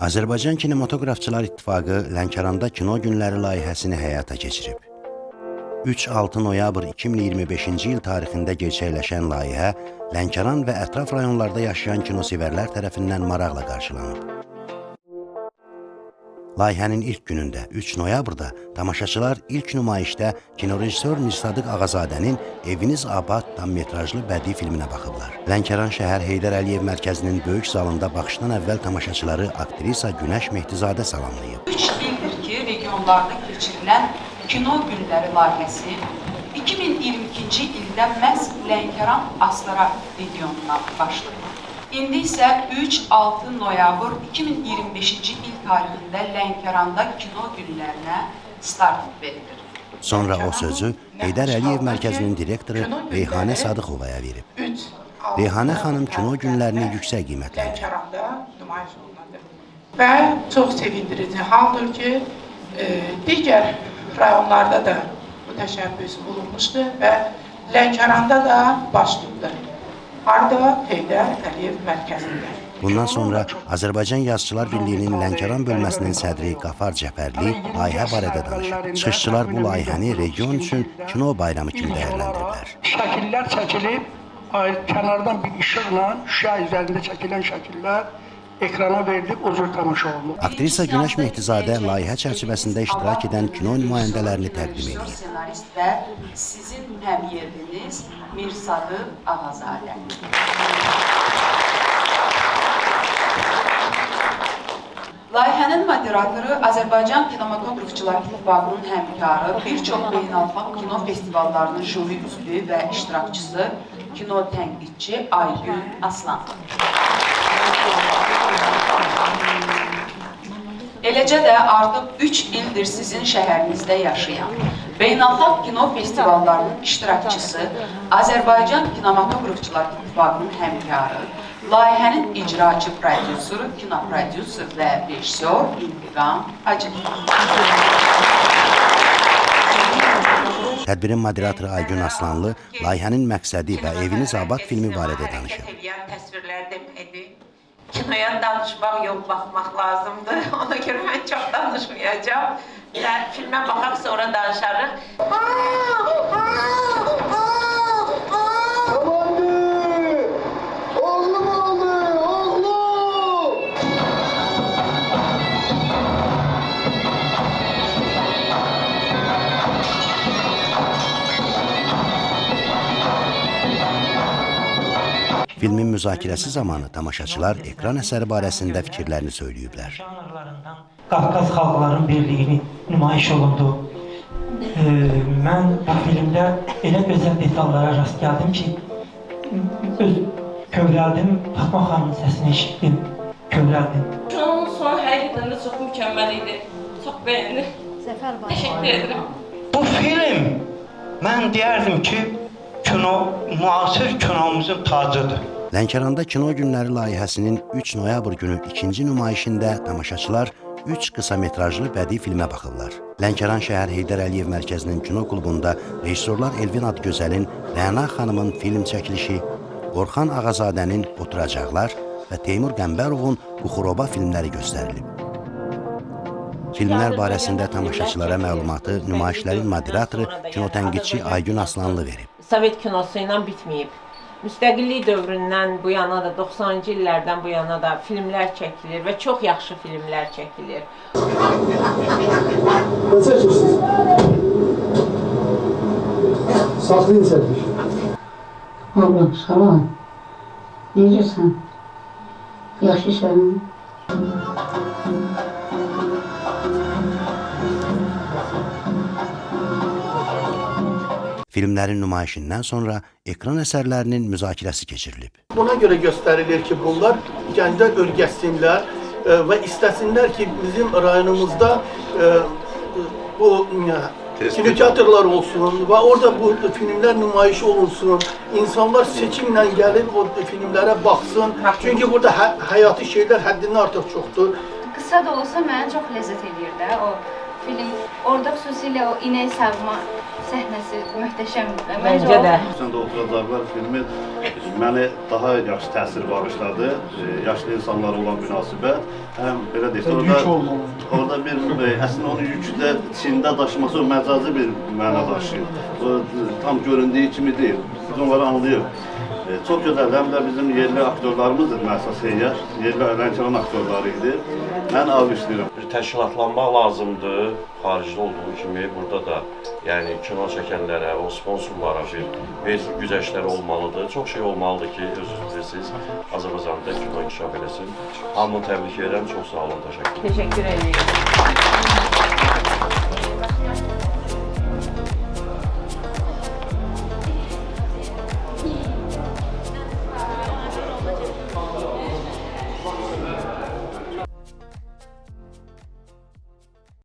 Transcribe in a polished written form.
Azərbaycan Kinematografçılar İttifaqı Lənkəranda Kino Günləri layihəsini həyata keçirib. 3-6 noyabr 2025-ci il tarixində gerçəkləşən layihə Lənkəran və ətraf rayonlarda yaşayan kinosevərlər tərəfindən maraqla qarşılanıb. Layihənin ilk günündə, 3 noyabrda, tamaşaçılar ilk nümayişdə kinorejissor Mirsadıq Ağazadənin Eviniz Abad tam metrajlı bədii filminə baxıblar. Lənkəran şəhər Heydər Əliyev mərkəzinin böyük zalında baxışdan əvvəl tamaşaçıları aktrisa Günəş Mehdizadə salamlayıb. 3 ildir ki, regionlarda keçirilən Kino Günləri layihəsi 2022-ci ildə məhz Lənkəran Astara regionuna başlayıb. İndi isə 3-6 noyabr 2025-ci il tarixində Lənkəranda Kino Günlərinə start verilir. Sonra o sözü Heydər Əliyev mərkəzinin direktoru Reyhanə Sadıqovaya verib. Reyhanə xanım Kino Günlərini yüksək qiymətləndirir. Və çox sevindirici haldır ki, digər rayonlarda da bu təşəbbüs olunmuşdur və Lənkəranda da baş tutdu. Harda Heydər Əliyev mərkəzində. Bundan sonra Azərbaycan Yazıçılar Birliyinin Lənkəran bölməsinin sədri Qafar Cəfərli layihə barədə danışıb. Çıxışçılar bu layihəni region üçün kino bayramı kimi dəyərləndiriblər. Şəkillər çəkilib, kənardan bir işıqla şüşə üzərində çəkilən şəkillər ekrana verilib, o cür tamaşa olunur. Aktrisa Günəş Mehdizadə layihə çərçivəsində iştirak edən kino nümayəndələrini təqdim edir. Senarist və sizin həmyerdiniz Mirsadıq Ağazadə. Layihənin moderatoru Azərbaycan Kinematografçılar İttifaqının həmkarı, bir çox beynəlxalq kino festivallarının juri üzvü və iştirakçısı, kino tənqidçi Aygün Aslan. Eləcə də artıq 3 ildir sizin şəhərinizdə yaşayan, beynəlxalq kino festivallarının iştirakçısı, Azərbaycan Kinematografçılar İttifaqının həmkarı, layihənin icraçı prodüsörü, kinoprodüser və rejissor İntiqam Hacıyev. Tədbirin moderatoru Aygün Aslanlı layihənin məqsədi və Eviniz Abad filmi barədə danışıb. Təsvirlər deməkdir. Kinoya danışmaq yox, baxmaq lazımdır. Ona görə mən çox danışmayacağım. Filmə baxaq, sonra danışarıq. Filmin müzakirəsi zamanı tamaşaçılar ekran əsəri barəsində fikirlərini söyləyiblər. Janrlarından Qafqaz xalqların birliyini nümayiş olundu. Mən bu filmdə elə gözəl detallara rast gəldim ki, kövrəldim, Fatma xanımın səsini eşitdim, kövrəldim. Kinonun sonu həqiqətən də çox mükəmməl idi. Çox bəyəndim. Təşəkkür edirəm. Bu film, mən deyərdim ki, müasir kinomuzun tacıdır. Lənkəranda Kino Günləri layihəsinin 3 noyabr günü ikinci nümayişində tamaşaçılar 3 qısa metrajlı bədii filmə baxırlar. Lənkəran şəhər Heydər Əliyev mərkəzinin kino klubunda rejissorlar Elvin Adgözəlin Rəna xanımın film çəkilişi, Orxan Ağazadənin Oturacaqlar və Teymur Qəmbərovun Buxuroba filmləri göstərilib. Filmlər barəsində tamaşaçılara məlumatı nümayişlərin moderatoru, kinotənqidçi Aygün Aslanlı verib. Sovet kinosu ilə bitməyib. Müstəqillik dövründən bu yana da, 90-cı illərdən bu yana da filmlər çəkilir və çox yaxşı filmlər çəkilir. Nə çəkirsiniz? Saxlayın çəkiş. Oğlum, salam. Necəsən? Yaxşısan? Filmlərin nümayişindən sonra ekran əsərlərinin müzakirəsi keçirilib. Buna görə göstərilir ki, bunlar Gəncə ölgəsinlər və istəsinlər ki, bizim rayonumuzda bu kinoteatrlar olsun və orada bu filmlər nümayiş olunsun. İnsanlar seçimlə gəlib o filmlərə baxsın. Çünki burada həyati şeylər həddindən artıq çoxdur. Qısa da olsa mənə çox ləzzət edir də o film. Orada xüsusilə o inək sağma səhnəsi möhtəşəmdir. Məncə də. Sən də oturacaqlar filmi mənə daha yaxşı təsir bağışladı. Yaşlı insanlara olan münasibət. Həm belə deyək, orada bir əslində onun yükü də çində daşıması o məcazi bir məna daşıyır. O tam göründüyü kimi deyil. Biz onları anlayırıq. Çox gözəl, həm də bizim yerli aktyorlarımızdır, Məsas Heyyər, yerli Lənkəran aktyorları idi. Mən alqışlayıram. Bir təşkilatlanmaq lazımdır, xaricdə olduğu kimi burada da, yəni kino çəkənlərə, o sponsorlara bir güzəştləri olmalıdır. Çox şey olmalıdır ki, özünüz bilirsiniz, Azərbaycanda kino inkişaf eləsin. Hamını təbrik edirəm, çox sağ olun, təşəkkür ederim. Teşekkür ederim.